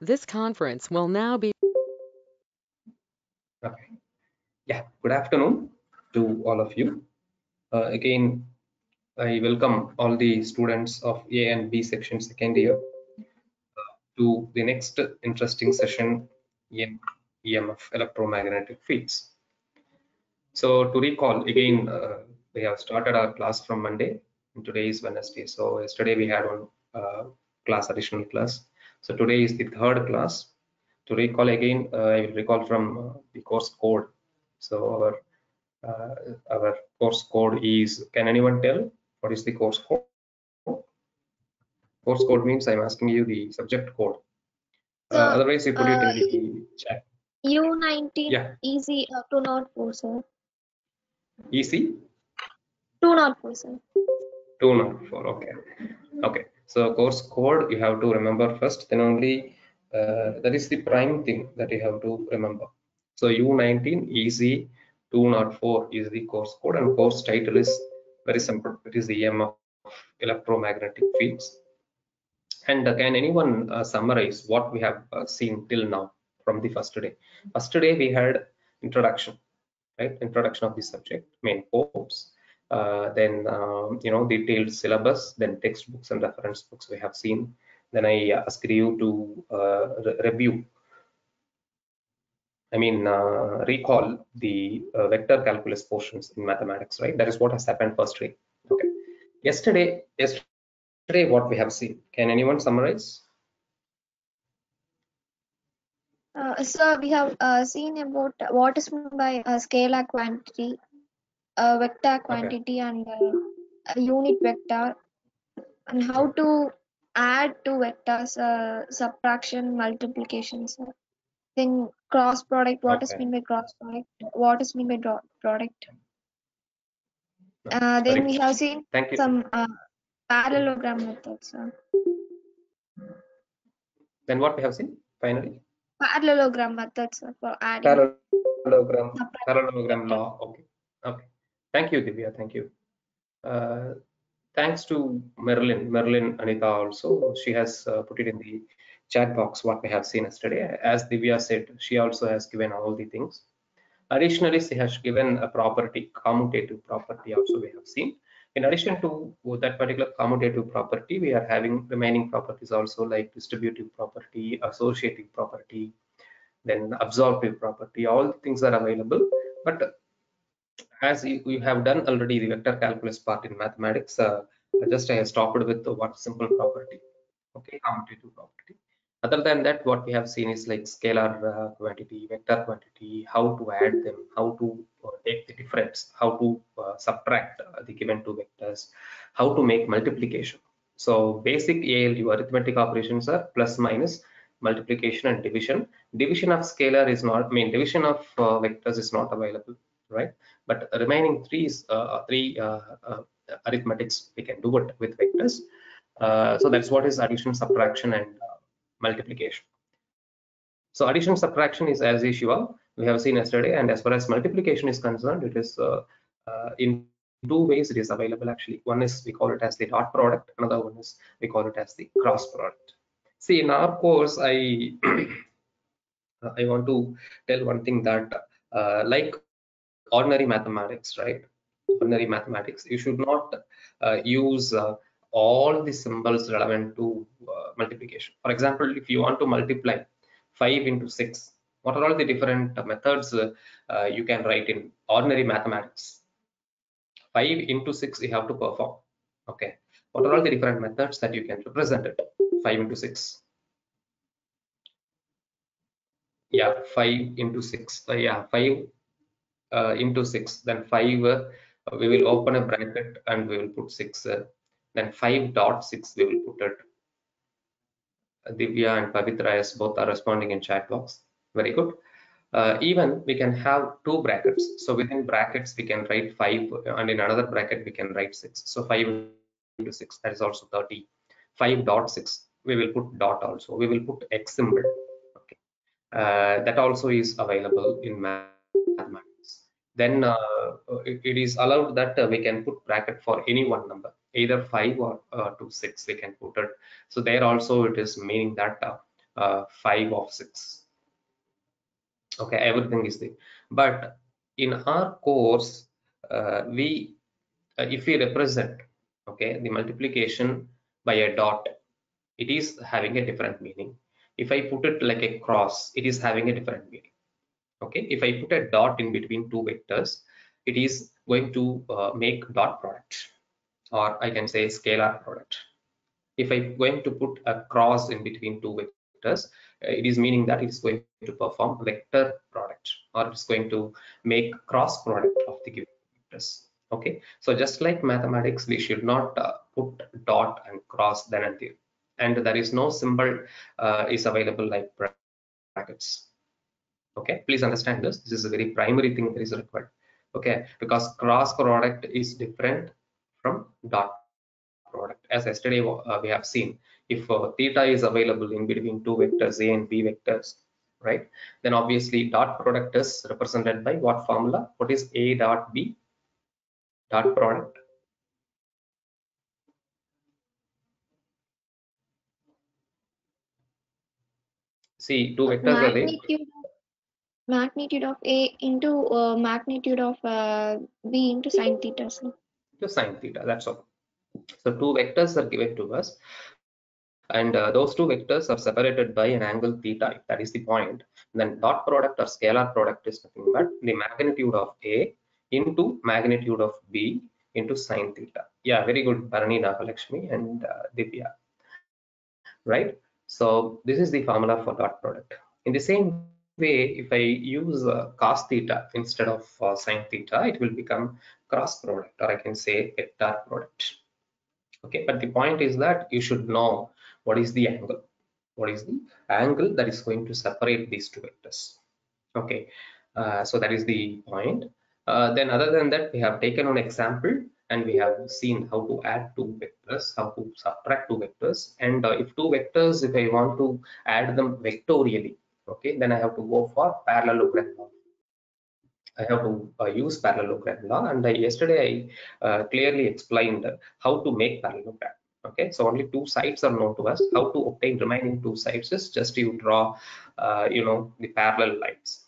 This conference will now be. Okay. Yeah. Good afternoon to all of you. Again, I welcome all the students of A and B section second year to the next interesting session in EMF electromagnetic fields. So to recall again, we have started our class from Monday and today is Wednesday. So yesterday we had one additional class. So today is the third class. To recall again, I will recall from the course code. So our course code is, can anyone tell what is the course code? Course code means I'm asking you the subject code. So, Otherwise, you put it in the chat. U19 Yeah, easy 204, sir. EC 204, sir. 204. Okay. Okay. So course code you have to remember first. Then only that is the prime thing that you have to remember. So U19 EC 204 is the course code, and course title is very simple. It is the EMF electromagnetic fields. And can anyone summarize what we have seen till now from the first day? First day we had introduction, right? Introduction of the subject, main course. Then detailed syllabus, then textbooks and reference books we have seen. Then I asked you to review. Recall the vector calculus portions in mathematics, right? That is what has happened first day. Okay. Yesterday, what we have seen. Can anyone summarize? Sir, we have seen about what is meant by scalar quantity, vector quantity, and a unit vector, and how to add two vectors, subtraction, multiplication, sir. Then cross product, what is Okay. meant by cross product, what is meant by dot product. Very Then we good. have seen Thank you. some parallelogram methods, sir. Then what we have seen finally? Parallelogram methods, sir, for adding. Parallelogram law. Okay. Okay. Thank you, Divya. Thank you. Thanks to Marilyn Anita also. She has put it in the chat box what we have seen yesterday. As Divya said, she also has given all the things. Additionally, she has given a property, commutative property also we have seen. In addition to that particular commutative property, we are having remaining properties also like distributive property, associative property, then absorptive property. All things are available. But as you have done already the vector calculus part in mathematics, just I have stopped with what simple property, okay, commutative property. Other than that, what we have seen is like scalar quantity, vector quantity, how to add them, how to take the difference, how to subtract the given two vectors, how to make multiplication. So basic ALU arithmetic operations are plus minus, multiplication and division. Division of scalar is not, division of vectors is not available, right? But remaining three arithmetics we can do it with vectors. So that's what is addition, subtraction, and multiplication. So addition, subtraction is as usual we have seen yesterday, and as far as multiplication is concerned, it is in two ways it is available actually. One is we call it as the dot product, another one is we call it as the cross product. See, in our course, I I want to tell one thing that like ordinary mathematics, right? Ordinary mathematics, you should not use all the symbols relevant to multiplication. For example, if you want to multiply 5 into 6, what are all the different methods you can write in ordinary mathematics? 5 into 6 you have to perform. Okay, what are all the different methods that you can represent it? 5 into 6. Yeah, 5 into 6. Yeah, 5 into 6, then 5 we will open a bracket and we will put 6, then 5.6 we will put it. Divya and Pavitra as both are responding in chat box. Very good. Even we can have two brackets, so within brackets we can write 5 and in another bracket we can write 6. So 5 into 6, that is also 30. 5.6 we will put dot, also we will put x symbol. Okay, that also is available in mathematics. Then it is allowed that we can put bracket for any one number, either 5 or to 6 we can put it. So there also it is meaning that 5 of 6. Okay, everything is there. But in our course, if we represent, okay, the multiplication by a dot, it is having a different meaning. If I put it like a cross, it is having a different meaning. Okay, if I put a dot in between two vectors, it is going to make dot product, or I can say scalar product. If I'm going to put a cross in between two vectors, it is meaning that it's going to perform vector product, or it's going to make cross product of the given vectors. Okay, so just like mathematics, we should not put dot and cross then and there, and there is no symbol is available like brackets. Okay, please understand this. This is a very primary thing that is required. Okay, because cross product is different from dot product. As yesterday we have seen, if theta is available in between two vectors a and b vectors, right, then obviously dot product is represented by what formula? What is a dot b dot product? See, two vectors are there. Magnitude of A into magnitude of B into sine theta. So. To sine theta, that's all. So two vectors are given to us, and those two vectors are separated by an angle theta. If that is the point, then dot product or scalar product is nothing but the magnitude of A into magnitude of B into sine theta. Yeah, very good, Bharani, Nagalakshmi, and Divya. Right? So this is the formula for dot product. In the same way, if I use cos theta instead of sine theta, it will become cross product, or I can say vector product. Okay, but the point is that you should know what is the angle. What is the angle that is going to separate these two vectors? Okay, so that is the point. Then other than that, we have taken an example and we have seen how to add two vectors, how to subtract two vectors, and if two vectors, if I want to add them vectorially, okay, then I have to go for parallelogram law. I have to use parallelogram law, and yesterday I clearly explained how to make parallelogram. Okay, so only two sides are known to us. How to obtain remaining two sides is just you draw, the parallel lines.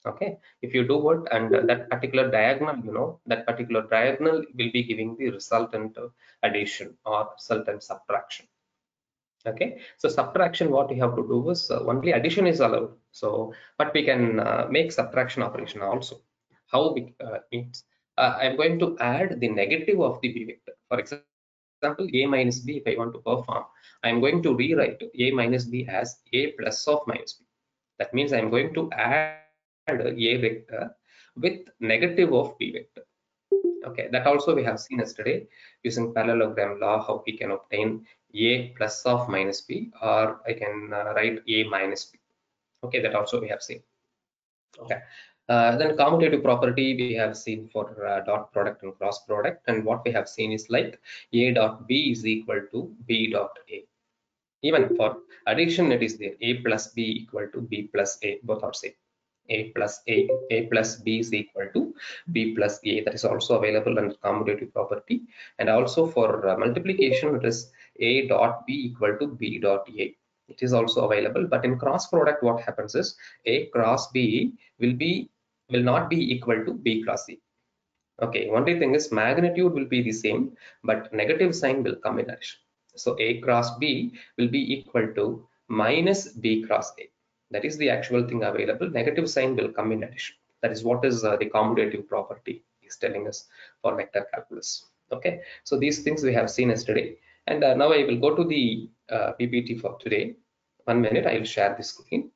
Okay, if you do it, and that particular diagonal, that particular diagonal will be giving the resultant addition or resultant subtraction. Okay, so subtraction, what we have to do is only addition is allowed. So, but we can make subtraction operation also. How we means I'm going to add the negative of the b vector. For example, a minus b. If I want to perform, I'm going to rewrite a minus b as a plus of minus b. That means I'm going to add a vector with negative of b vector. Okay, that also we have seen yesterday using parallelogram law, how we can obtain a plus of minus b, or I can write a minus b. Okay, that also we have seen. Okay, then commutative property we have seen for dot product and cross product, and what we have seen is like a dot b is equal to b dot a. Even for addition, it is there, a plus b equal to b plus a, both are same. A plus b is equal to b plus a. That is also available under commutative property. And also for multiplication, it is a dot b equal to b dot a. It is also available, but in cross product, what happens is a cross b will not be equal to b cross a. Okay, only thing is magnitude will be the same, but negative sign will come in addition. So a cross b will be equal to minus b cross a. That is the actual thing available. Negative sign will come in addition. That is what is the commutative property is telling us for vector calculus. Okay, so these things we have seen yesterday, and now I will go to the PPT for today. 1 minute, I will share the screen.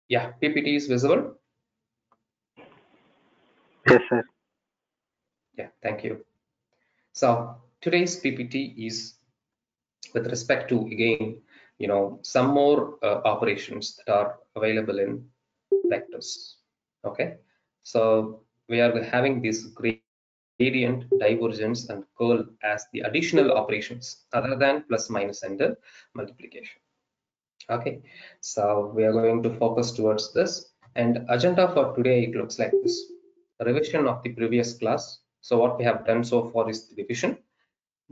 Yeah, PPT is visible. Yes, sir. Yeah, thank you. So today's PPT is with respect to, again, some more operations that are available in vectors. Okay, so we are having this gradient, divergence, and curl as the additional operations other than plus, minus, and multiplication. Okay, so we are going to focus towards this, and agenda for today, it looks like this: revision of the previous class. So what we have done so far is the division,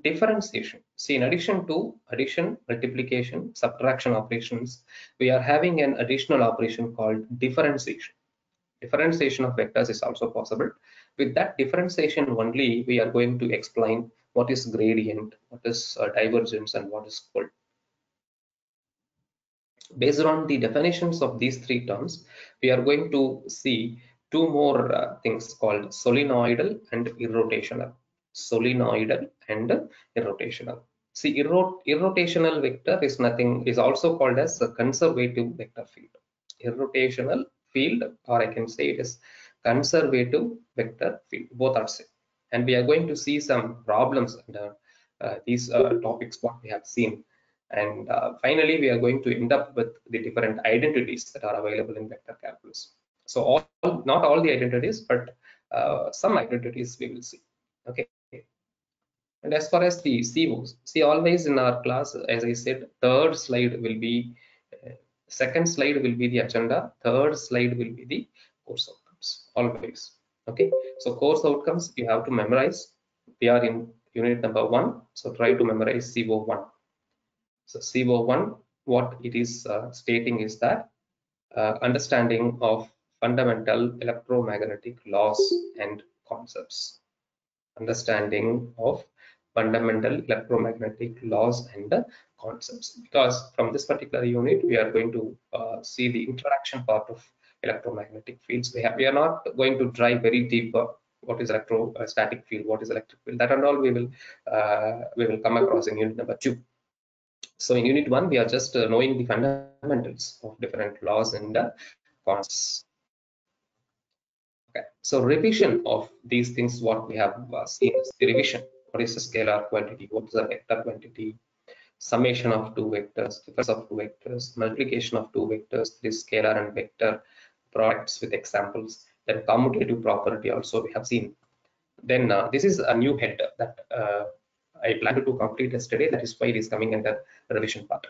differentiation. See, in addition to addition, multiplication, subtraction operations, we are having an additional operation called differentiation. Differentiation of vectors is also possible. With that differentiation only, we are going to explain what is gradient, what is divergence, and what is fold. Based on the definitions of these three terms, we are going to see two more things called solenoidal and irrotational. Solenoidal and irrotational. See, irrotational vector is nothing, is also called as a conservative vector field. Irrotational field, or I can say it is conservative vector field. Both are same. And we are going to see some problems under these topics what we have seen, and finally, we are going to end up with the different identities that are available in vector calculus. So not all the identities, but some identities we will see. Okay. And as far as the COs, see, always in our class, as I said, third slide will be, second slide will be the agenda, third slide will be the course outcomes, always. Okay. So course outcomes you have to memorize. We are in unit number 1, so try to memorize CO1. So CO1, what it is stating is that understanding of fundamental electromagnetic laws and concepts. Understanding of fundamental electromagnetic laws and concepts. Because from this particular unit, we are going to see the interaction part of electromagnetic fields. We are not going to dive very deep. What is electrostatic field? What is electric field? That and all we will come across in unit number 2. So in unit 1, we are just knowing the fundamentals of different laws and concepts. Okay. So revision of these things, what we have seen is the revision. What is the scalar quantity? What is the vector quantity? Summation of two vectors, difference of two vectors, multiplication of two vectors, this scalar and vector products with examples. Then commutative property also we have seen. Then this is a new head that I planned to complete yesterday. That is why it is coming under revision part.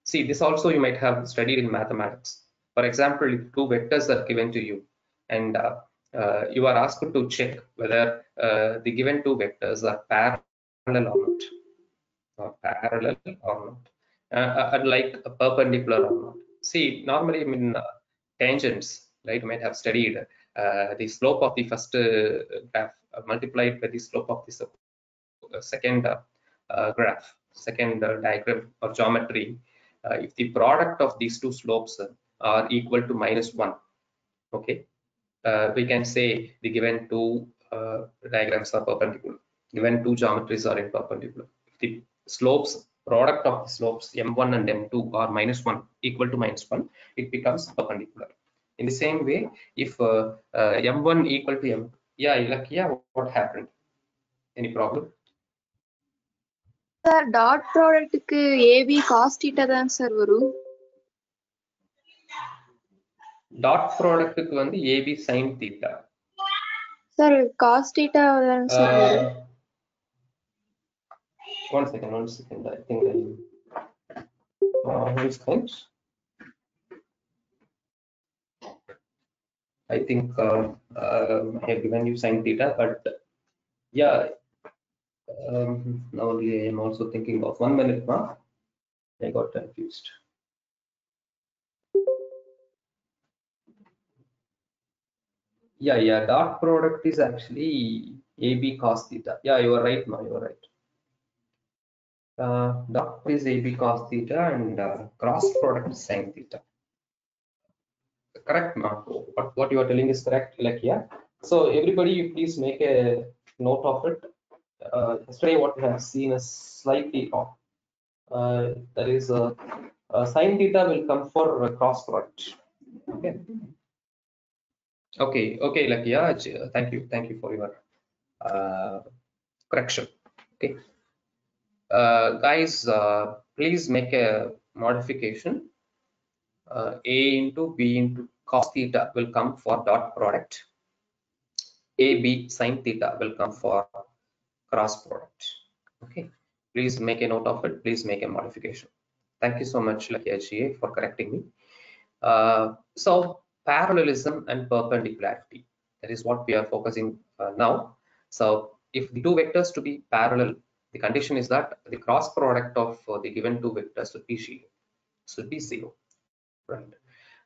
See, this also you might have studied in mathematics. For example, if two vectors are given to you, and you are asked to check whether the given two vectors are parallel or not, like perpendicular or not. See, normally, I mean, tangents, right? You might have studied the slope of the first graph multiplied by the slope of the second graph, second diagram or geometry. If the product of these two slopes are equal to -1, okay, we can say the given two diagrams are perpendicular. Given two geometries are in perpendicular. If the slopes, product of the slopes m1 and m2 are -1, equal to -1, it becomes perpendicular. In the same way, if m1 equal to m, yeah, what happened? Any problem? Sir dot ப்ராடக்ட்டுக்கு AB cos theta தான் sir வரும். Dot ப்ராடக்ட்டுக்கு வந்து AB sin theta. Sir cos theta தான் sir வரும். One second. I think I think I have given you sin theta, but yeah. Now I am also thinking of 1 minute mark. I got confused. Yeah. Dot product is actually AB cos theta. Yeah, you are right, Ma. You are right. Dot is AB cos theta and cross product is sin theta. Correct, Ma. What you are telling is correct. Like, yeah. So everybody, please make a note of it. Yesterday what we have seen is slightly off. That is sin theta will come for cross product. Okay, like, yeah, thank you for your correction. Okay, guys, please make a modification. A into B into cos theta will come for dot product. AB sin theta will come for cross product. Okay, please make a note of it. Please make a modification. Thank you so much, Lucky HGA, for correcting me. So parallelism and perpendicularity, that is what we are focusing now. So if the two vectors to be parallel, the condition is that the cross product of the given two vectors should be zero, right?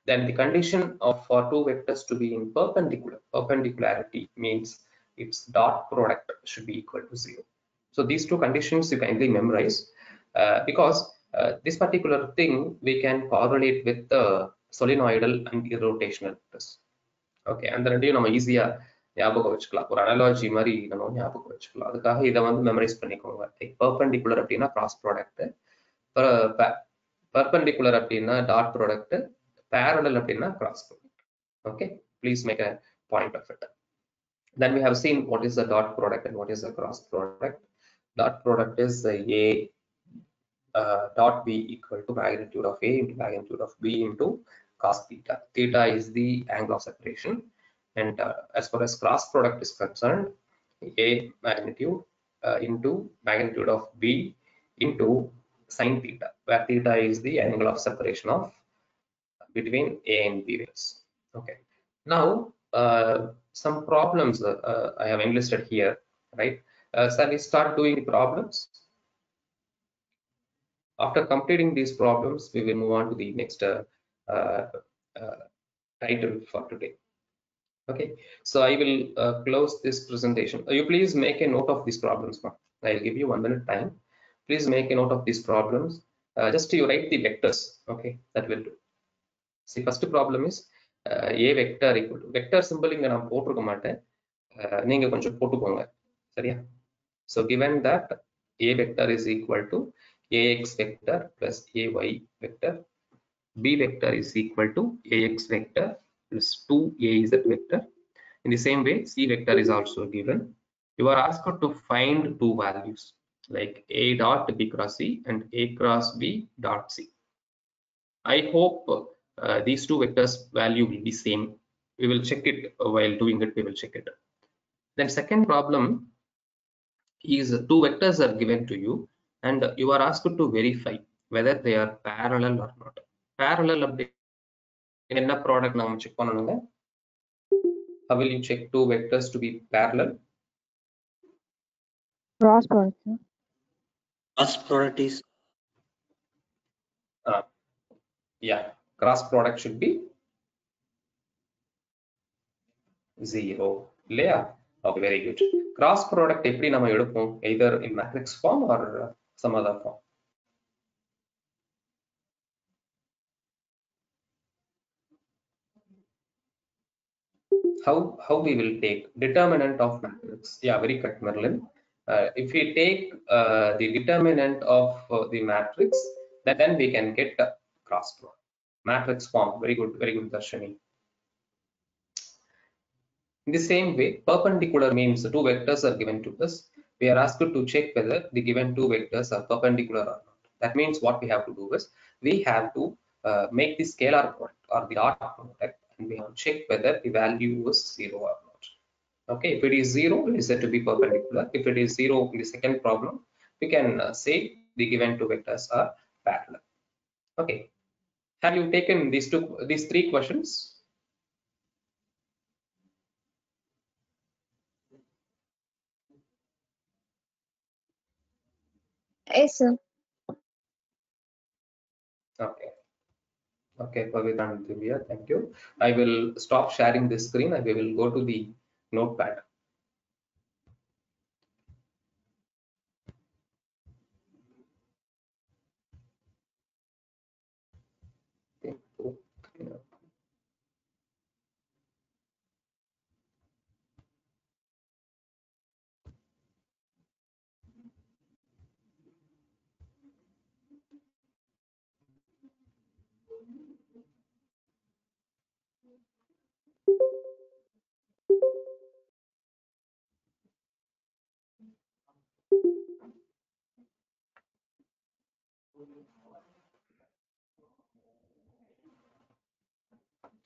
Then the condition of for two vectors to be in perpendicularity means its dot product should be equal to zero. So these two conditions you kindly memorize, because this particular thing we can correlate with the solenoidal and irrotational vectors. Okay, அந்த ரெண்டையும் நம்ம ஈஸியா ஞாபகம் வச்சுக்கலாம். ஒரு analogy மாதிரி நம்ம ஞாபகம் வச்சுக்கலாம். அதுக்காக இதை வந்து மெமரைஸ் பண்ணிக்கோங்க. பெர்பெண்டிகுலர் அப்படின்னா கிராஸ் ப்ராடக்ட், பெர்பெண்டிகுலர் அப்படின்னா டாட் ப்ராடக்ட், parallel அப்படின்னா cross product. Okay, please make a point of it. Then we have seen what is the dot product and what is the cross product. Dot product is a dot b equal to magnitude of a into magnitude of b into cos theta. Theta is the angle of separation, and as far as cross product is concerned, a magnitude into magnitude of b into sin theta, where theta is the angle of separation of between A and B rays. Okay, now some problems I have enlisted here, right? So we start doing the problems. After completing these problems, we will move on to the next uh, title for today. Okay, so I will close this presentation. You please make a note of these problems. I'll give you 1 minute time. Please make a note of these problems. Just you write the vectors. Okay, that will do. See, first problem is a vector equal to vector symbol இங்க நான் போட்டுக்க மாட்டேன், நீங்க கொஞ்சம் போட்டுக்கோங்க, சரியா? So given that a vector is equal to ax vector plus ay vector, b vector is equal to ax vector plus 2az vector. In the same way, c vector is also given. You are asked to find two values like a dot b cross c and a cross b dot c. I hope these two vectors value will be same. We will check it while doing it. We will check it. Then second problem is two vectors are given to you and you are asked to verify whether they are parallel or not. Parallel என்ன product நாம check பண்ணனுங்க? How will you check two vectors to be parallel? Cross product, sir. Cross product is Yeah, cross product should be 0 இல்லையா? Okay, very good. Cross product எப்படி நம்ம எடுப்போம்? Either in matrix form or some other form. How we will take determinant of matrix? Yeah, very correct, Merlin. If we take the determinant of the matrix, then we can get cross product. Matrix form, very good, Darshani. In the same way, perpendicular means the two vectors are given to us. We are asked to check whether the given two vectors are perpendicular or not. That means what we have to do is we have to make the scalar product or the dot product, and we have to check whether the value is 0 or not. Okay, if it is 0, it is said to be perpendicular. If it is 0 in the second problem, we can say the given two vectors are parallel. Okay, have you taken these three questions? Yes, sir. Okay, Pavitra and Divya, thank you. I will stop sharing this screen and we will go to the notepad.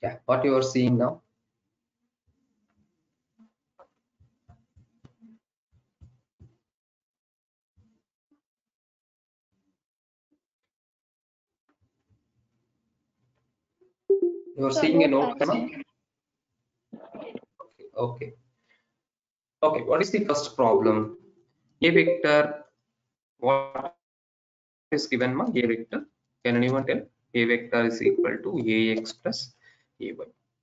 Yeah, what you are seeing now? You are Sir, seeing a note note, pad, Emma? sir. Okay. Okay. What is the first problem? A vector. What is given? Ma? A vector. Can anyone tell? A vector is equal to ax plus ay.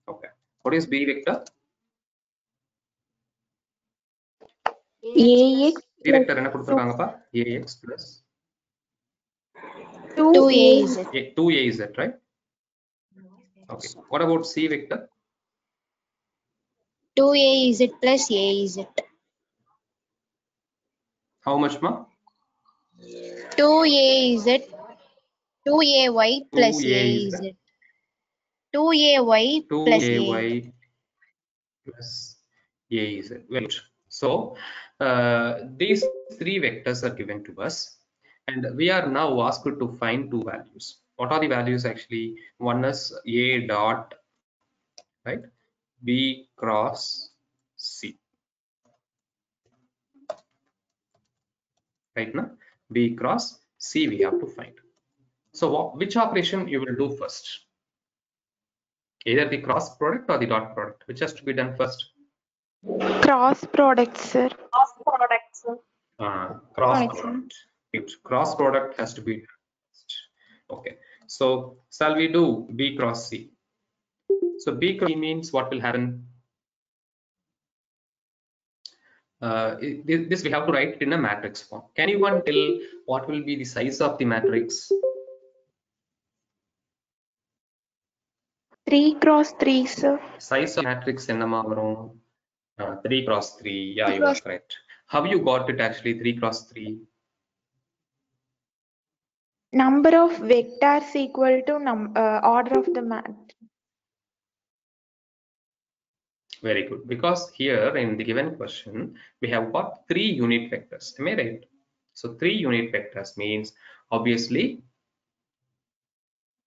Okay. What is B vector? AX B vector என்ன கொடுத்திருக்காங்கப்பா? ax plus 2AZ. 2az, right? Okay. What about C vector? 2AZ plus AZ. How much, ma? 2AZ, 2AY plus 2az, AZ. 2AY plus AZ. 2ay plus az. Well, so these three vectors are given to us, and we are now asked to find two values. What are the values actually? One is a dot, right? B cross C, right now? B cross C we have to find. So which operation you will do first? Either the cross product or the dot product. Which has to be done first? Cross product, sir. Cross Product, product. Cross product has to be done first. Okay. So shall we do B cross C? So B cross C means what will happen? This we have to write it in a matrix form. Can anyone tell what will be the size of the matrix? 3 cross 3, sir. Size of matrix என்னமா வரும்? 3 cross 3. Yeah, you are correct. How you got it actually 3 cross 3? Number of vectors equal to order of the matrix. Very good. Because here in the given question we have got 3 unit vectors. Am I right? So 3 unit vectors means obviously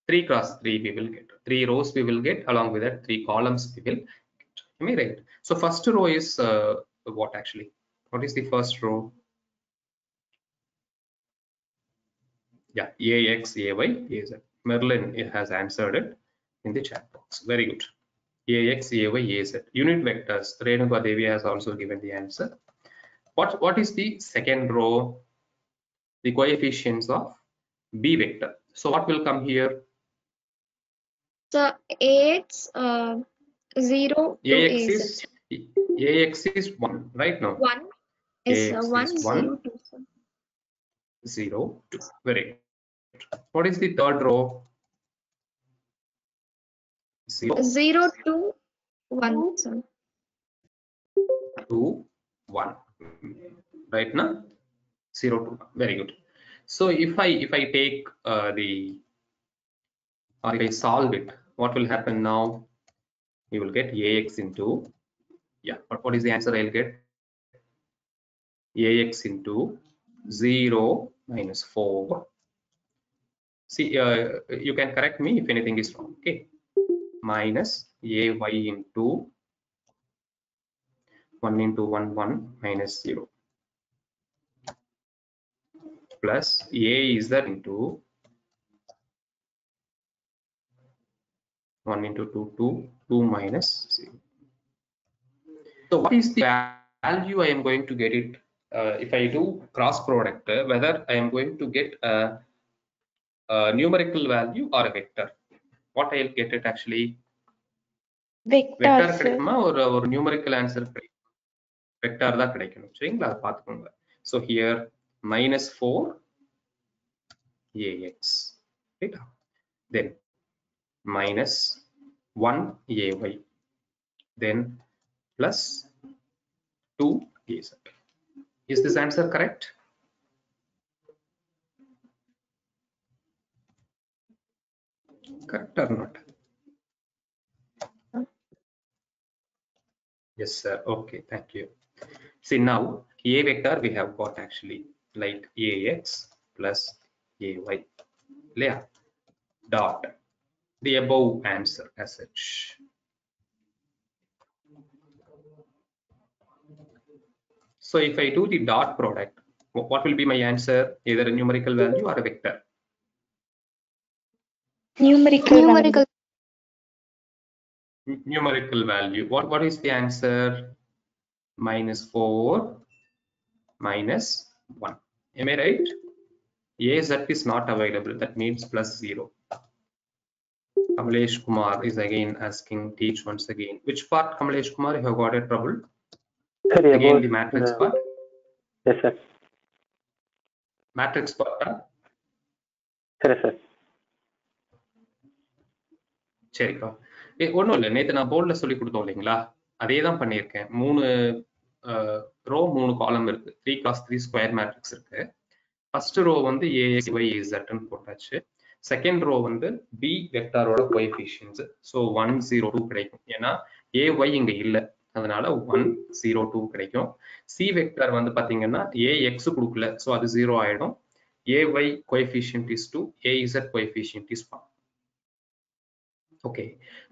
3 cross 3 we will get. 3 rows we will get, along with that 3 columns we will get. Am I right? So first row is what actually? What is the first row? Yeah, ax, ay, az. Merlin has answered it in the chat box. Very good. Ax, ay, az. Unit vectors. Renuka Devi has also given the answer. What is the second row? The coefficients of B vector. So what will come here? So AX 0 to Ax AZ. is 1, right now? 1 is Ax 1 is 0 1, 2. Sir. 0, 2. Very good. What is the third row? 0, 0 to 1. Sir. 2, 1. Right now? 0 to 1. Very good. So if I take or if I solve it, what will happen now? You will get ax into, yeah, but what is the answer I'll get? Ax into 0 minus 4. See, you can correct me if anything is wrong. Okay, minus ay into 1 into 1 1 minus 0 plus a is that into 1 into 2 2 2 minus 0. So what is the value I am going to get it if I do cross product, whether I am going to get a numerical value or a vector? What I'll get it actually? Vector, Vector sir. கிடைக்குமா ஒரு numerical answer கிடைக்கும்? Vector தான் கிடைக்கணும். சரிங்களா? அதை பார்த்துக்கோங்க. So here minus 4 ax, right? Then minus 1 ay, then plus 2 az. Is this answer correct? Correct or not? Yes, sir. Okay, thank you. See, now a vector we have got actually like ax plus ay, yeah, dot the above answer as such. So if I do the dot product, what will be my answer? Either a numerical value or a vector. Numerical. Numerical. numerical value. What is the answer? -4 -1. Am I right? AZ is not available. That means +0. Kamlesh Kumar is again asking, teach once again. Which part, Kamlesh Kumar, you have got it trouble? Sorry, Again, about the matrix part. Yes, sir. Matrix part. Sorry, sir. சரிக்கா. ஒன்றும் இல்லை, நேற்று நான் போர்டில் சொல்லி கொடுத்தோம் இல்லைங்களா, அதே தான் பண்ணியிருக்கேன். 3 ரோ 3 காலம் இருக்கு. 3x3 ஸ்கொயர் மேட்ரிக்ஸ் இருக்கு. ஃபர்ஸ்ட் ரோ வந்து AX Y Z ன்னு போட்டாச்சு. செகண்ட் ரோ வந்து B வெக்டாரோட கோஎஃபிஷியன்ட்ஸ். ஸோ 1 0 2 கிடைக்கும். ஏன்னா AY இங்க இல்லை, அதனால 1 0 2 கிடைக்கும். C வெக்டார் வந்து பாத்தீங்கன்னா AX கொடுக்கல, ஸோ அது 0 ஆயிடும். AY coefficient is 2, AZ coefficient is 1. Okay,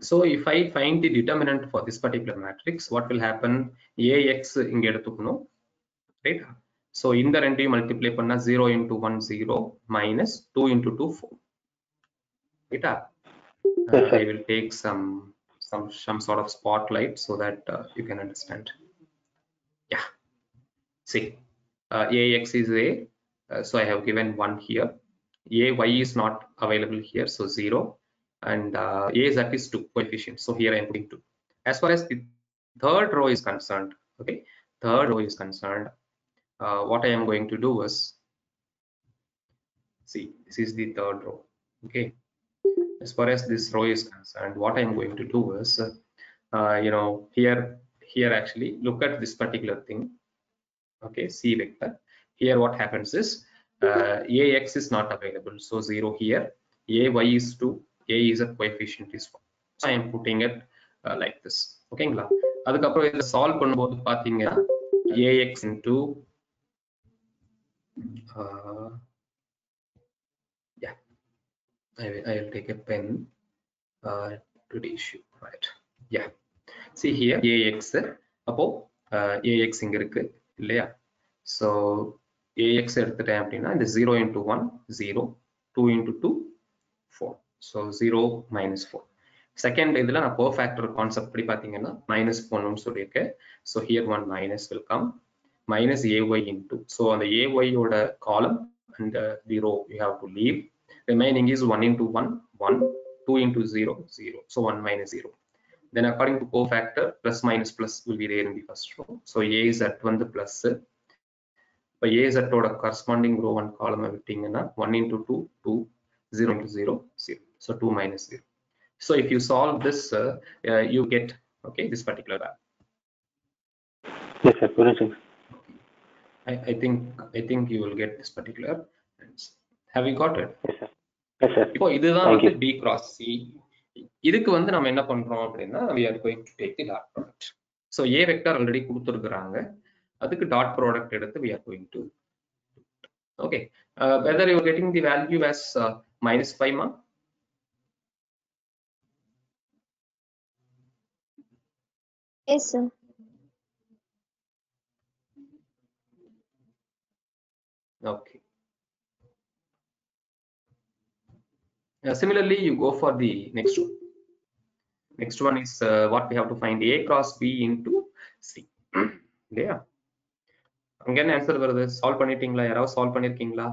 so if I find the determinant for this particular matrix, what will happen? AX இங்க எடுத்துக்கணும், right? So இந்த ரெண்டையும் multiply பண்ணா 0 into 1 0 minus 2 into 2 4. Right? I will take some sort of spotlight so that you can understand. Yeah. See, AX is A, so I have given 1 here. AY is not available here, so 0. And AZ is 2 coefficient, so here I am putting 2. As far as the third row is concerned, okay, third row is concerned, what I am going to do is, see, this is the third row. Okay, as far as this row is concerned, what I am going to do is, here actually look at this particular thing. Okay, C vector. Here what happens is AX is not available, so 0 here. AY is 2, AZ coefficient is 1. So I am putting it like this. ஓகேங்களா? அதுக்கப்புறம் இதை solve பண்ணும்போது பாத்தீங்கன்னா AX into yeah, I will take a pen to the issue, right? Yeah, see here AX, அப்போ AX இங்க இருக்கு இல்லையா? So AX எடுத்துட்டேன் அப்படின்னா இந்த 0 into 1 0, 2 into 2 4. So 0 minus 4. Second இதுல நான் cofactor concept படி பாத்தீங்கன்னா minus போடணும்னு சொல்லியிருக்கேன். So here one minus will come, minus AY into. So on the AY ஓட column and the row you have to leave. Remaining is 1 into 1 1, 2 into 0 0. So 1 minus 0. Then according to cofactor, plus minus plus will be there in the first row. So AZ வந்து plus. இப்போ AZ ஓட corresponding row and column விட்டீங்கன்னா 1 into 2 2, 0 into 0 0. So 2 minus 0. So if you solve this, you get, okay, this particular value. Yes, sir. I think you will get this particular answer. Have you got it? Yes, sir. Yes, sir. இப்போ இதுதான் வந்து B cross C. இதுக்கு வந்து நம்ம என்ன பண்றோம் அப்படின்னா we are going to take the dot product. So A vector already கொடுத்திருக்காங்க, அதுக்கு dot product எடுத்து we are going to, okay, whether you are getting the value as -5 ma? Yes, sir. Okay. Similarly, you go for the next one. Next one is what we have to find, A cross B into C. Yeah. அங்க என்ன answer வருது? Solve பண்ணிட்டீங்களா? யாராவது solve பண்ணிருக்கீங்களா?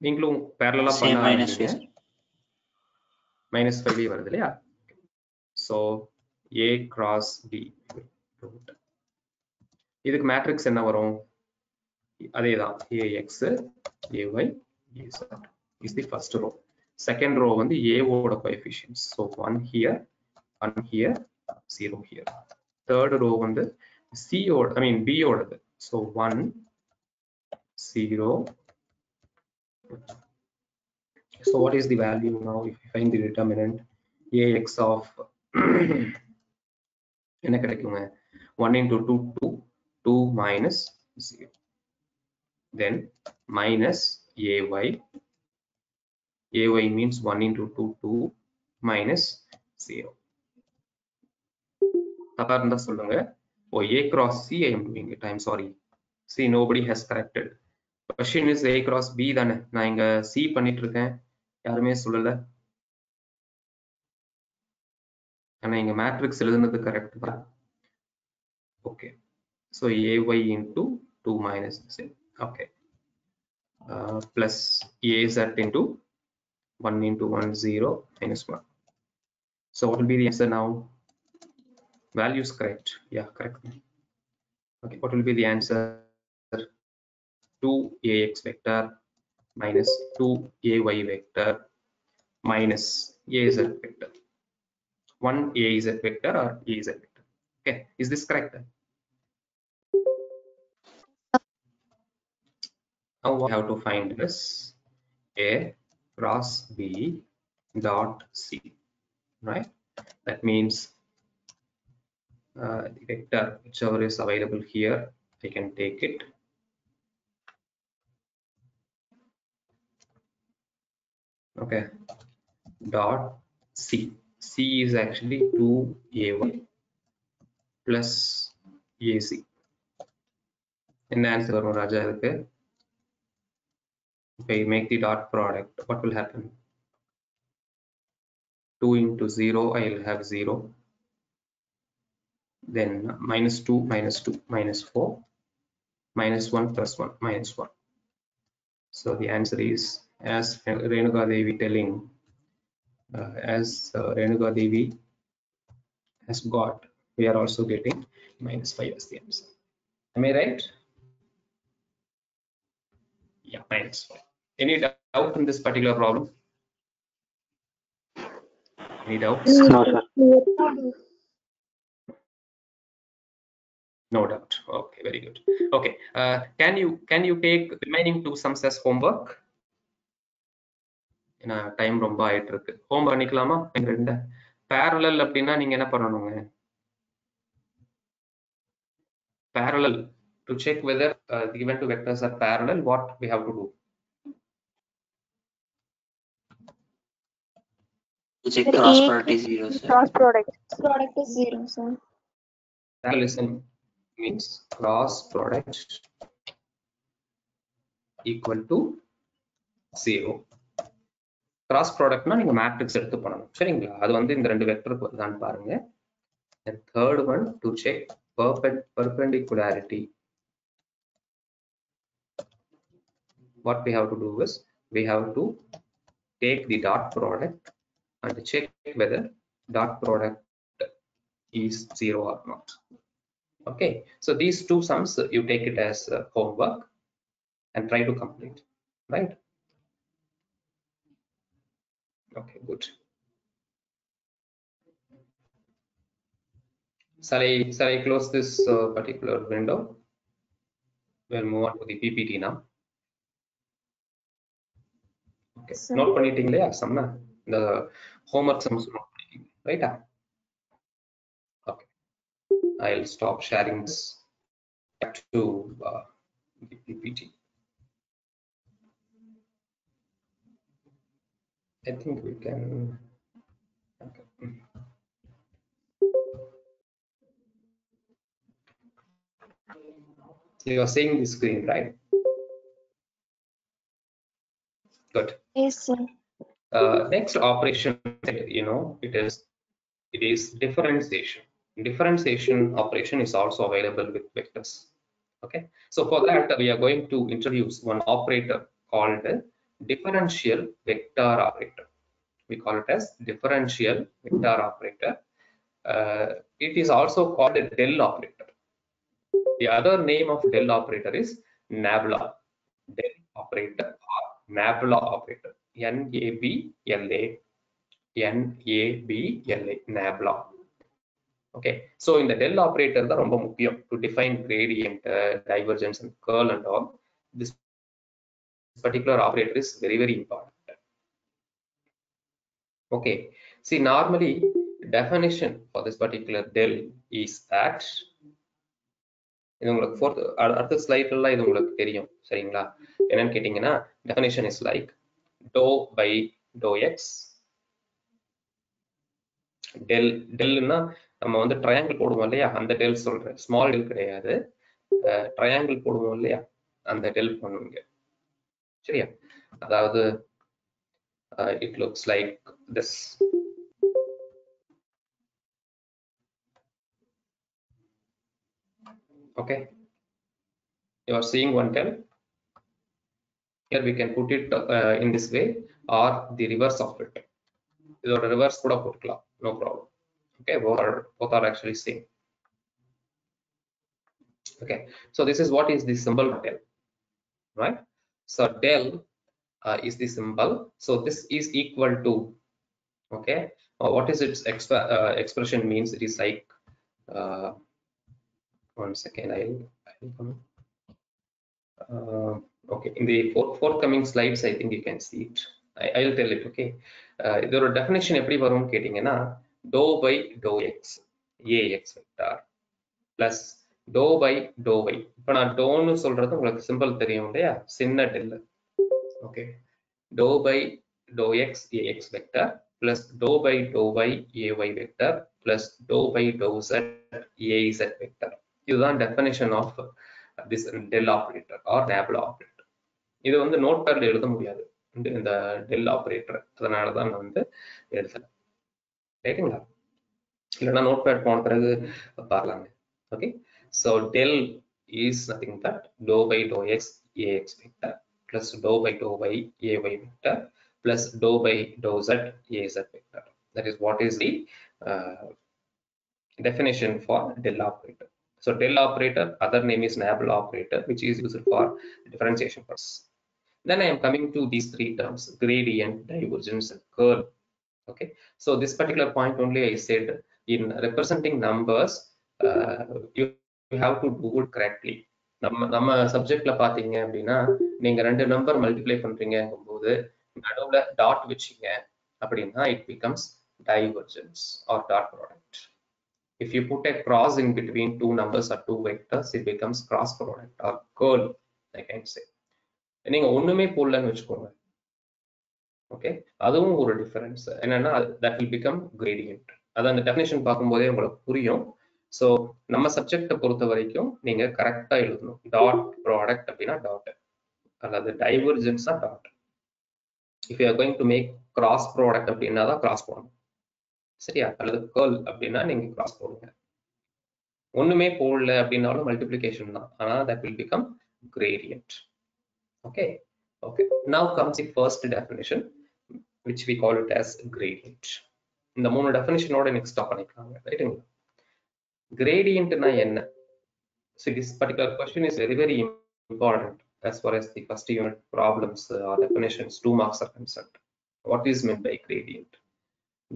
நீங்களும் parallel பண்ண ஆரம்பிங்க. -5 வருது இல்லையா? So A cross B. இதுக்கு மேட்ரிக்ஸ் என்ன வரும்? அதேதான், AX AY AZ is the first row. Second row வந்து A ஓட coefficients. So 1 here, 1 here, 0 here. Third row வந்து C ஓட, B ஓடது. So 1 0. So what is the value now if you find the determinant? AX of என்ன கிடைக்குங்க? 1 into 2 2, 2 minus 0. Then minus AY. AY means 1 into 2 2 minus 0. தப்பா இருந்தா சொல்லுங்க. Oh, A cross C I am doing it. I am sorry. See, nobody has corrected. Question is A cross B தானே. நான் இங்க C பண்ணிட்டு இருக்கேன், யாருமே சொல்லல. ஆனா இங்க மேட்ரிக்ஸ் எழுதுனது கரெக்ட் தான். Okay, so ay into 2 minus z. Okay, plus az into 1 into 1 0 minus 1. So what will be the answer now? Values correct? Yeah, correct. Okay, what will be the answer? 2ax vector minus 2ay vector minus az vector. 1 az vector or az vector. Okay, is this correct? Now we have to find this a cross b dot c, right? That means the vector whichever is available here, I can take it. Okay, dot c. C is actually 2ay plus ac. In the answer, Raja, if I make the dot product, what will happen? 2 into 0, I will have 0. Then minus 2 minus 2 minus 4 minus 1 plus 1 minus 1. So the answer is, as Renuka Devi telling, Renuka Devi has got, we are also getting minus 5 as the answer. Am I right? Yeah, minus 5. Any doubt in this particular problem? Any doubts? No, sir. No doubt. Okay, very good. Okay, can you take remaining two sums as homework? ஏன்னா time ரொம்ப ஆயிட்டு இருக்கு. Home பண்ணிக்கலாமா? ரெண்டு parallel அப்படின்னா நீங்க என்ன பண்ணணுங்க? Parallel, to check whether the given two vectors are parallel, what we have to do? To check cross product is 0, sir. Cross product. Product is 0, sir. Parallelism means cross product equal to 0. Cross product na neenga matrix eduthu pananum, seringla adu vandu indha rendu vector ku varudhaan paarenga. And third one, to check perpendicularity, what we have to do is we have to take the dot product and check whether dot product is 0 or not. Okay, so these two sums you take it as homework and try to complete, right? Okay, good. Shall I close this particular window? We'll move on to the PPT now. Okay, Sir. note பண்ணிட்டீங்களா சம்ம the homework sums note பண்ணிட்டீங்க, right? Okay, I'll stop sharing this back to the PPT. I think we can. Okay. You are seeing the screen, right? Good. Yes, sir. Next operation, it is differentiation. Differentiation operation is also available with vectors. Okay, so for that we are going to introduce one operator called differential vector operator. We call it as differential vector operator. It is also called a del operator. The other name of del operator is nabla. Del operator or nabla operator. N-A-B-L-A. N-A-B-L-A. Nabla. Okay, so in the del operator the romba mukkiyam to define gradient, divergence and curl and all. This particular operator is very, very important. Okay, see, normally definition for this particular del is that இது உங்களுக்கு fourth அடுத்த ஸ்லைட்ல இது உங்களுக்கு தெரியும், சரிங்களா? என்னன்னு கேட்டிங்கன்னா definition is like dou by dou x. Delna நம்ம வந்து ட்ரையாங்கிள் போடுவோம் இல்லையா, அந்த டெல் சொல்றேன், ஸ்மால் டெல் கிடையாது. ட்ரையாங்கிள் போடுவோம் இல்லையா, அந்த டெல் பண்ணுவீங்க, சரியா? அதாவது it looks like this. Okay, you are seeing one del. Here we can put it in this way or the reverse of it. This reverse kuda potukalam, no problem. Okay, both are actually same. Okay, so this is what is the symbol del, right? So del is the symbol. So this is equal to, okay, what is its expression means? It is like one second, I'll okay, in the forthcoming slides I think you can see it. I'll tell it. Okay, இதோட definition எப்படி வரும்னு கேட்டிங்கன்னா dou by dou x ax vector plus dou by dou y. இப்போ நான் டோன்னு சொல்றது உங்களுக்கு simple தெரியும் இல்லையா, சின்ன del. Okay, dou by dou x ax vector plus dou by dou y ay vector plus dou by dou z az vector. இதுதான் definition of this del operator or nabla operator. இது வந்து note பேட்ல எழுத முடியாது இந்த del operator, அதனால தான் நான் வந்து எழுதல. ரைட்டுங்களா? இல்லைன்னா நோட் பேட் போன பிறகு பார்க்கலாங்க. Okay, so del is nothing but dou by dou x ax vector plus dou by dou y ay vector plus dou by dou z az vector. That is what is the definition for del operator. So del operator, other name is nabla operator, which is used for differentiation purpose. Then I am coming to these three terms: gradient, divergence, and curl. Okay, so this particular point only I said in representing numbers, you have to do it correctly. நம்ம சப்ஜெக்ட்ல பாத்தீங்க அப்படின்னா நீங்க ரெண்டு number multiply பண்றீங்கும்போது நடுவுல dot வச்சீங்க அப்படின்னா it becomes divergence or dot product. If you put a cross in between two numbers or two vectors, it becomes cross product or curl, I can say. நீங்க ஒண்ணுமே போடலன்னு வச்சுக்கோங்க, ஓகே, அதுவும் ஒரு difference என்னன்னா that will become gradient. அது அந்த definition பார்க்கும்போதே உங்களுக்கு புரியும். ஸோ நம்ம சப்ஜெக்டை பொறுத்த வரைக்கும் நீங்க கரெக்டா எழுதணும். டாட் ப்ராடக்ட் அப்படின்னா டாட், அல்லது டைவர்ஜென்ஸா dot. If you are going to make cross product அப்படின்னா தான் கிராஸ் போடணும், சரியா? அல்லது கேர்ள் அப்படின்னா நீங்க கிராஸ் போடுங்க. ஒண்ணுமே போடல அப்படின்னாலும் மல்டிப்ளிகேஷன் தான், ஆனா that will become gradient. Okay, okay. Now comes the first definition, which we call it as gradient. இந்த மூணு டெஃபினிஷனோட நெக்ஸ்ட் ஸ்டாப் பண்ணிக்கலாங்க, ரைட்டுங்களா? கிரேடியன்ட்னா என்ன? So this particular question is very very important as far as the first unit problems or definitions 2 marks are concerned. What is meant by gradient?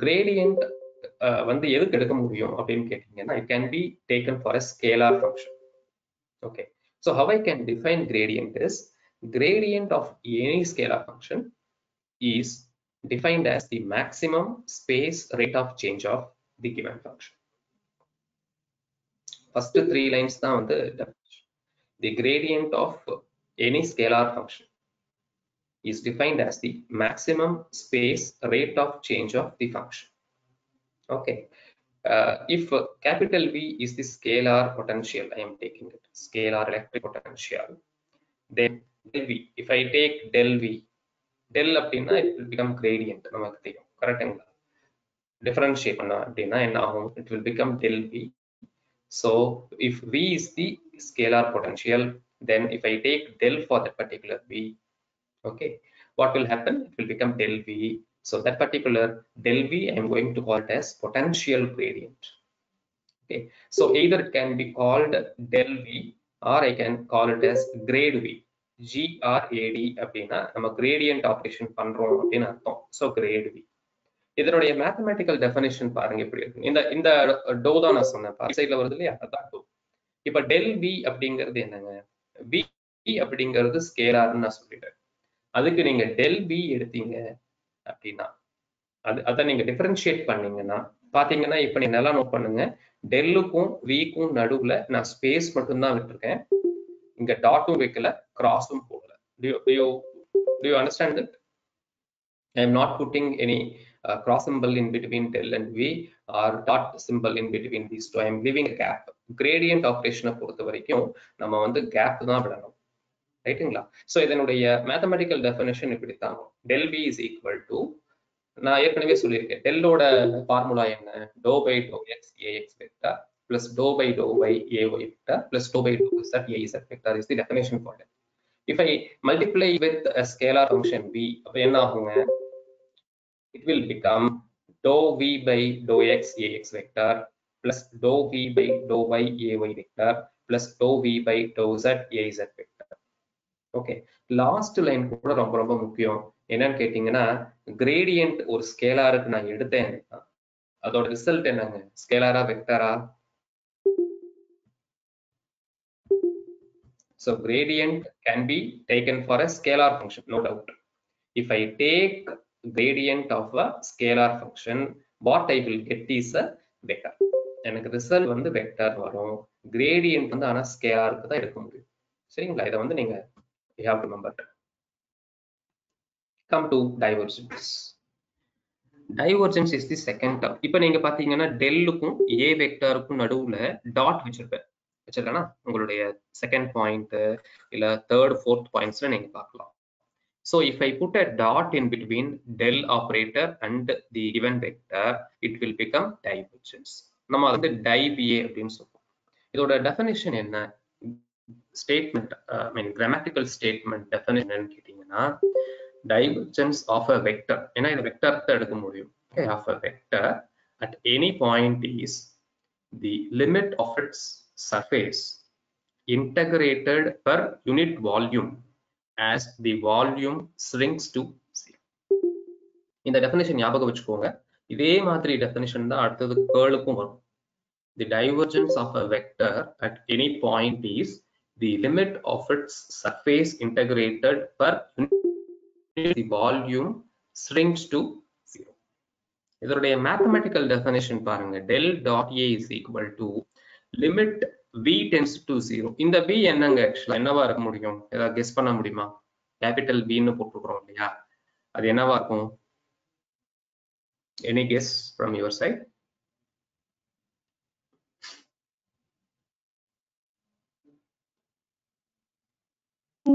Gradient வந்து எதுக்கு எடுக்க முடியும் அப்படின்னு கேட்டீங்கன்னா, it can be taken for a scalar function. Okay, so how I can define gradient is gradient of any scalar function is defined as the maximum space rate of change of the given function. First three lines தான் வந்து the gradient of any scalar function is defined as the maximum space rate of change of the function. Okay, if capital V is the scalar potential, I am taking it scalar electric potential, then del V, if I take del V, del அப்படின்னா it will become gradient. நமக்கு தெரியும், கரெக்ட்டுங்களா? Differentiate பண்ணா அப்படின்னா என்ன ஆகும்? It will become del V. So if V is the scalar potential, then if I take del for that particular V, okay, what will happen? It will become del V. So that particular del V I am going to call it as potential gradient. Okay, so either it can be called del V or I can call it as grade V. GRAD அப்படின்னா நம்ம gradient operation பண்றோம் அப்படின்னு அர்த்தம். So grade V. இதனுடைய mathematical definition பாருங்க எப்படி இருக்கு. இந்த டோ தான் நான் சொன்னேன், சைட்ல வருது இல்லையா, அதான் டோ. இப்ப டெல் வி அப்படிங்கிறது என்னங்க? வி அப்படிங்கிறது ஸ்கேலார்னு நான் சொல்லிட்டேன். அதுக்கு நீங்க டெல் வி எடுத்தீங்க அப்படின்னா அதை நீங்க டிஃபரன்ஷியேட் பண்ணீங்கன்னா பாத்தீங்கன்னா, இப்ப நீங்க நல்லா நோட் பண்ணுங்க, டெல்லுக்கும் விக்கும் நடுவுல நான் ஸ்பேஸ் மட்டும்தான் விட்டுருக்கேன், இங்க டாட்டும் வைக்கல, கிராஸும் போடல. Do you understand that? I am not putting any cross symbol in between del and v or dot symbol in between these two. I am leaving a gap. Gradient operation பொறுத்த வரைக்கும் நம்ம வந்து gap தான் விடணும், ரைட்டுங்களா? So இதனுடைய mathematical definition இப்படி தான். del v is equal to, நான் ஏற்கனவே சொல்லியிருக்கேன், டெல்லோட ஃபார்முலா என்ன? dou by dou x ax vector plus dou by dou by ay vector plus dou by dou z az vector is the definition for it. If I multiply with a scalar function v, அப்ப என்ன ஆகுங்க? It will become dou v by dou x ax vector plus dou v by dou y ay vector plus dou v by dou z az vector. Okay, last line கூட ரொம்ப ரொம்ப முக்கியம். என்னன்னு கேட்டீங்கன்னா, gradient ஒரு ஸ்கேலாருக்கு நான் எடுத்தேன், அதோட ரிசல்ட் என்னங்க? ஸ்கேலாரா வெக்டரா? So gradient can be taken for a scalar function, no doubt. If I take gradient of a scalar function, what I will get is a vector. எனக்கு ரிசல்ட் வந்து வெக்டர் வரும். gradient வந்து ஆனா ஸ்கேலாருக்கு தான் எடுக்க முடியும். சரிங்களா? இதை வந்து நீங்க you have to remember. Come to divergence. Divergence is the second term. இப்போ நீங்க பாத்தீங்கன்னா டெல்லுக்கும் a வெக்டருக்கும் நடுவுல டாட் வச்சிருக்கேனா உங்களுடைய செகண்ட் பாயிண்ட் இல்ல தேர்ட் ஃபோர்த் பாயிண்ட்ஸ்ல நீங்க பார்க்கலாம். So if I put a dot in between del operator and the given vector, it will become divergence. நம்ம வந்து div a அப்படின்னு சொல்றோம். இதோட டெஃபினிஷன் என்ன? Statement, I mean grammatical statement definition என்னன்னு கேட்டீங்கன்னா, divergence of a vector, ஏன்னா இது வெக்டர் தான் எடுக்க முடியும். Okay, of a vector at any point is the limit of its surface integrated per unit volume as the volume shrinks to 0. இந்த definition ஞாபகம் வச்சுக்கோங்க. இதே மாதிரி டெஃபினிஷன் தான் அடுத்தது கேர்ளுக்கும் வரும். The divergence of a vector at any point is the limit of its surface integrated per unit the volume shrinks to 0. இதனுடைய mathematical definition பாருங்க. Del dot a is equal to limit v tends to 0. இந்த v என்னங்க ஆக்சுவலா என்னவா இருக்க முடியும்? ஏதாவது guess பண்ண முடியுமா? கேபிட்டல் v ன்னு போட்டுக்கிறோம் இல்லையா, அது என்னவா இருக்கும்? Any guess from your side?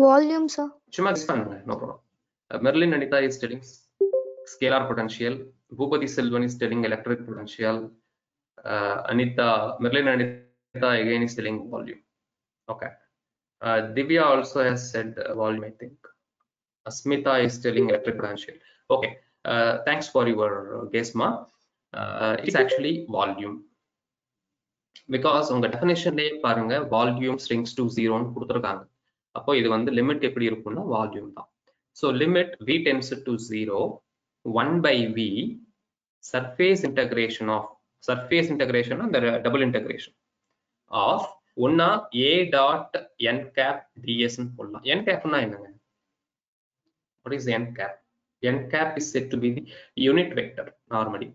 Volume, sir. சும்மா கெஸ் பண்ணுங்க, no problem. Merlin Anita is telling scalar potential. Bhupati Selvan is telling electric potential. Merlin Anita again is telling volume. Okay. Divya also has said volume, I think. Asmita is telling electric potential. Okay. Thanks for your guess, ma. It's actually volume. Because உங்க டெஃபினிஷன்லயே பாருங்க, volume shrinks to 0 ன்னு கொடுத்துருக்காங்க. அப்போ இது வந்து limit எப்படி இருக்கும்னா volume தான். So limit v tends to 0, 1 by v surface integration and the double integration of ஒன்னா a dot n cap ds ன்னு போடலாம். n cap னா என்னங்க? What is n cap? N cap is said to be the unit vector normally.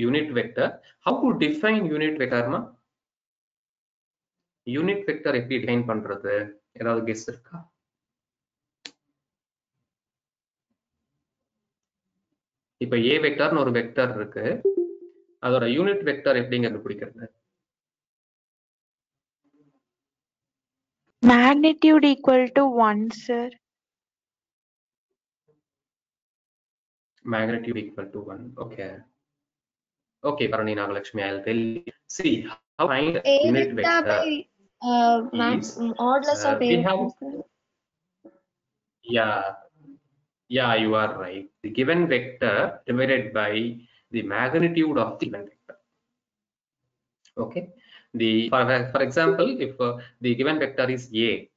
Unit vector. How to define unit vector ma? Unit vector எப்படி define பண்றது? ஏதாவது guess இருக்கா? இப்ப a வெக்டர்னு ஒரு வெக்டர் இருக்கு, அதோட யூனிட் வெக்டர் எப்படிங்க கண்டுபிடிக்கிறது? Magnitude equal to 1, sir. Magnitude equal to 1. Okay. Okay, Parani Nagalakshmi, I'll tell you. See how find unit vector is. Modulus of We a have, vector. yeah, you are right. The given vector divided by the magnitude of the given vector. Okay. For example, if the given vector is a,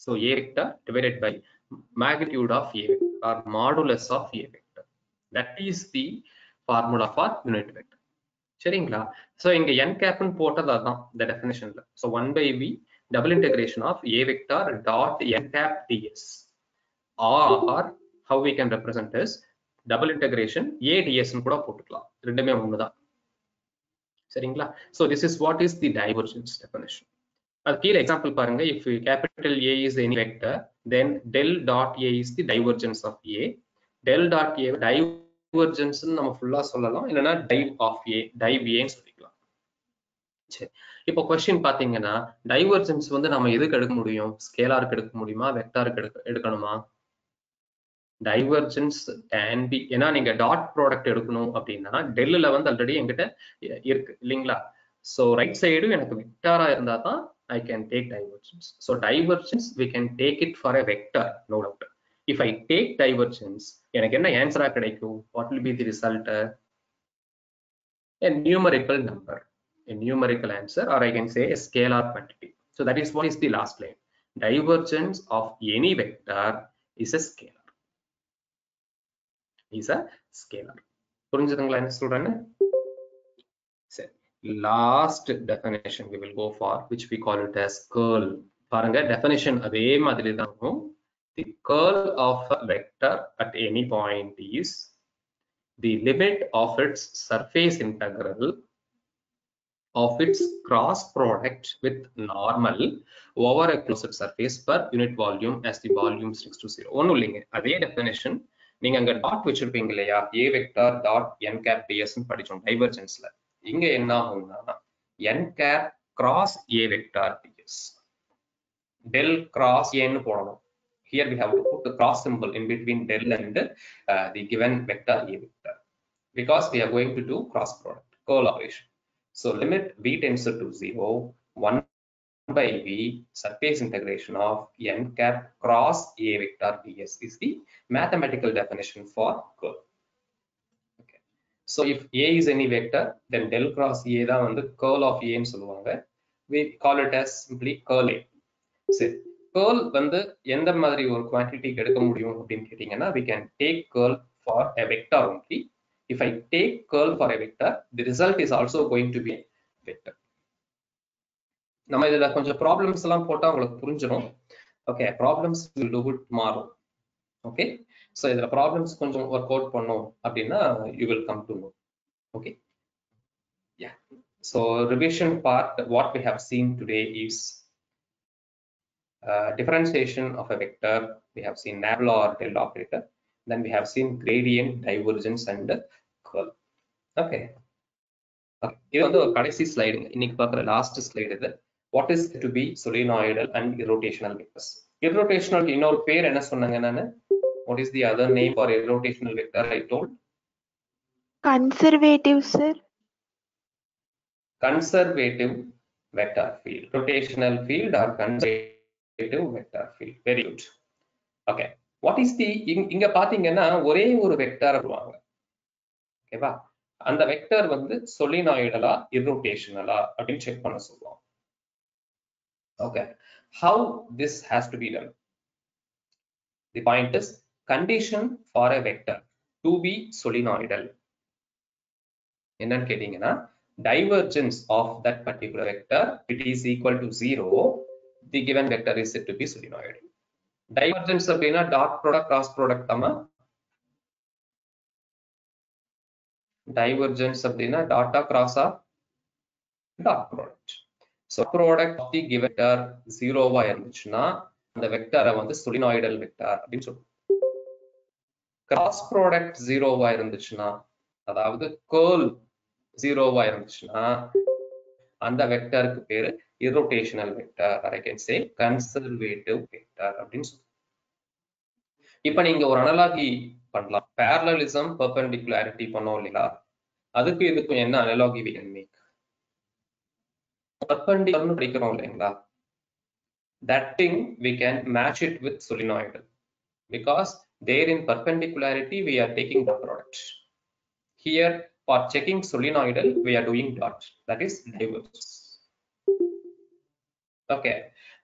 so a vector divided by magnitude of a vector or modulus of a vector. That is the formula for unit vector. சரிங்களா? So இங்க n cap ன்னு போட்டது அதான் the definitionல. So 1 by v double integration of a vector dot n cap ds, or how we can represent is double integration a ds ன்னு கூட போட்டுக்கலாம். ரெண்டுமே ஒண்ணுதான். சரிங்களா? So this is what is the divergence definition. அது கீழ example பாருங்க. If capital A is any vector, then del dot a is the divergence of a. Del dot a divergence நம்ம ஃபுல்லா சொல்லலாம், இல்லனா div of a, div a ன்னு சொல்லிக்கலாம். சரி, இப்போ क्वेश्चन பாத்தீங்கன்னா டைவர்ஜென்ஸ் வந்து நம்ம எதுக்கு எடுக்க முடியும்? ஸ்கேலாருக்கு எடுக்க முடியுமா, வெக்டாருக்கு எடுக்கணுமா? டைவர்ஜென்ஸ் கேன் பி, ஏன்னா நீங்க டாட் ப்ராடக்ட் எடுக்கணும் அப்படின்னா டெல்ல வந்து ஆல்ரெடி என்கிட்ட இருக்கு இல்லைங்களா? So right side எனக்கு வெக்டாரா இருந்தா தான் I can take divergence. So divergence we can take it for a vector, no doubt. If I take divergence, எனக்கு என்ன ஆன்சரா கிடைக்கும்? What will be the result? A numerical number, a numerical answer, or I can say a scalar quantity. So that is what is the last line. Divergence of any vector is a scalar. Is a scalar. புரிஞ்சுதுங்களா என்ன சொல்றேன்னு? சரி. Last definition we will go for, which we call it as curl. பாருங்க definition அதே மாதிரி தான் இருக்கும். The curl of a vector at any point is the limit of its surface integral of its cross product with normal over a closed surface per unit volume as the volume sticks to 0. ஒன்னும் இல்லைங்க, அதே definition நீங்க அங்க dot வச்சிருப்பீங்க இல்லையா, a vector dot n cap ds ன்னு படிச்சோம் டைவர்ஜென்ஸ்ல. இங்க என்ன ஆகும்னா n cap cross a vector ds del cross a ன்னு போடணும். Here we have to put the cross symbol in between del and the given vector a vector, because we are going to do cross product curl operation. So limit v tends to 0, 1 by v surface integration of n cap cross a vector ds is the mathematical definition for curl. Okay. So if a is any vector, then del cross a தான் வந்து curl of a ன்னு சொல்லுவாங்க. We call it as simply curl a. சரி, curl வந்து எந்த மாதிரி ஒரு quantity எடுக்க முடியும் அப்படின்னு கேட்டீங்கன்னா, we can take curl for a vector only. If I take curl for a vector, the result is also going to be a vector. நம்ம இதுல கொஞ்சம் ப்ராப்ளம்ஸ் எல்லாம் போட்டா உங்களுக்கு புரிஞ்சிடும். Okay, problems will do it tomorrow. Okay, so இதுல problems கொஞ்சம் work out பண்ணோம் அப்படின்னா you will come to know. Okay, yeah. So revision part, what we have seen today is differentiation of a vector. We have seen nabla or del operator. Then we have seen gradient, divergence and curl. Okay. இது வந்து ஒரு கடைசி slide, இன்னைக்கு பார்க்குற last slide இது. What is to be solenoidal and irrotational vectors? Irrotational இன்னொரு பேர் என்ன சொன்னாங்க நானு? What is the other name for irrotational vector I told? Conservative, sir. Conservative vector field, rotational field or conservative vector field. Very good. Okay. What is the இங்க பாத்தீங்கன்னா ஒரே ஒரு vector வருவாங்க. ஓகேவா? அந்த வெக்டர் வந்து solenoidal-ஆ irrotational-ஆ அப்படின்னு செக் பண்ண சொல்லுவோம். Okay, how this has to be done? The point is, condition for a vector to be solenoidal என்னன்னு கேட்டீங்கன்னா, divergence of that particular vector, it is equal to 0, the given vector is said to be solenoid. Divergence அப்படின்னா dot product cross product தாமா. Divergence அப்படின்னா டாட்டா கிராஸா dot product. So product of the given vector 0வா இருந்துச்சுன்னா அந்த வெக்டரை வந்து solenoidal vector அப்படின்னு சொல்லுவோம். கிராஸ் ப்ராடக்ட் 0வா இருந்துச்சுன்னா, அதாவது curl 0வா இருந்துச்சுன்னா அந்த வெக்டருக்கு பேரு irrotational vector, or I can say conservative vector அப்படின்னு சொல்லுவோம். இப்ப நீங்க ஒரு அனலாகி பண்ணலாம். parallelism, perpendicularity பண்ணோம் இல்லையா, அதுக்கு இதுக்கும் என்ன analogy we can make? Perpendicular படிக்கிறோம் இல்லைங்களா, that thing we can match it with solenoidal, because there in perpendicularity we are taking the product. Here for checking solenoidal we are doing dot, that is divergence. Okay,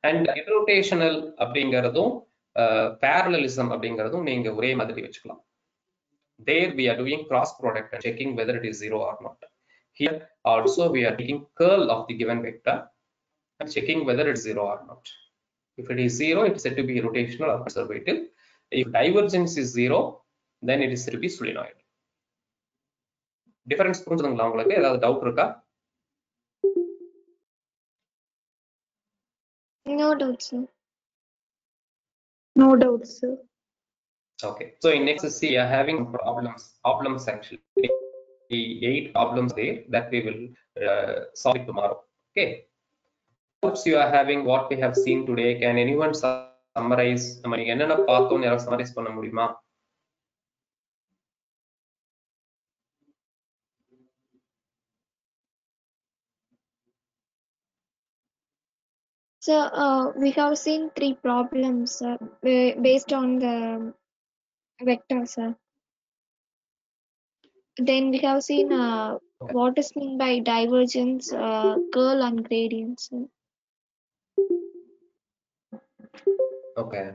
and irrotational அப்படிங்கிறதும் parallelism அப்படிங்கிறதும் நீங்க ஒரே மாதிரி வச்சுக்கலாம். There we are doing cross product and checking whether it is 0 or not. Here also we are taking curl of the given vector and checking whether it's 0 or not. If it is 0, it is said to be rotational or conservative. If divergence is 0, then it is said to be solenoid. Difference புரிஞ்சுதுங்களா உங்களுக்கு? ஏதாவது doubt இருக்கா? No doubts, sir. No doubt, sir. Okay, so in next we are having problems actually 8 problems there that we will solve it tomorrow. Okay, doubts you are having what we have seen today? Can anyone summarize? நம்ம நீங்க என்னென்ன பார்த்தோம்னு யாராவது summarise பண்ண முடியுமா? So we have seen 3 problems based on the vector, sir. Then we have seen what is meant by divergence, curl, and gradient, sir. Okay.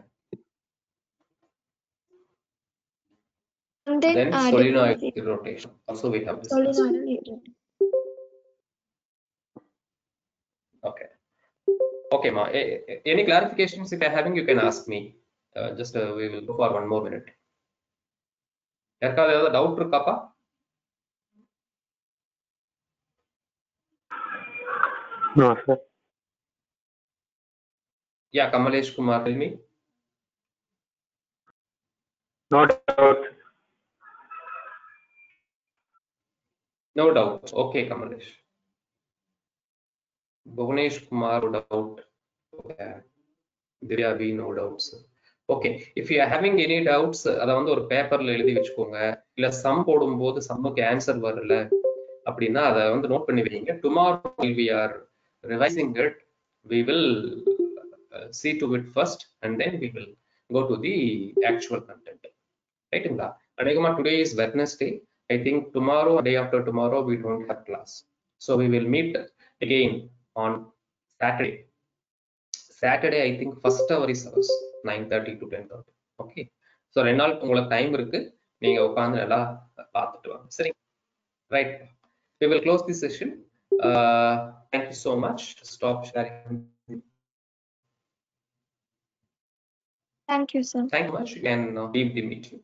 And then solenoid deposited rotation. Also we have discussed. solenoidal rotation. Okay. Okay, ma. Any clarifications if you're having, you can ask me. Just we will go for 1 more minute. யாருக்காவது ஏதாவது doubt இருக்காப்பா? No, sir. Yeah, Kamalesh Kumar, tell me. No doubt. No doubt. Okay, Kamalesh. Bhuvanesh Kumar, no doubt. Okay. Divya B, no doubts. Okay, if you are having any doubts, அதை வந்து ஒரு பேப்பர்ல எழுதி வச்சுக்கோங்க. இல்ல சம் போடும்போது சம்முக்கு answer வரல அப்படின்னா அதை வந்து நோட் பண்ணி வைங்க. Tomorrow we are revising it. We will see to it first and then we will go to the actual content. Right? Anegama, today is Wednesday. I think tomorrow, day after tomorrow, we don't have class. So we will meet again on Saturday. Saturday, I think first hour is ours, 9:30 to 10:30. Okay. So 2 நாள் உங்களுக்கு time இருக்கு. நீங்க உட்கார்ந்து நல்லா பார்த்துட்டு வாங்க. சரி. Right. We will close this session. Thank you so much. Stop sharing. Thank you, sir. Thank you much. You can leave the meeting.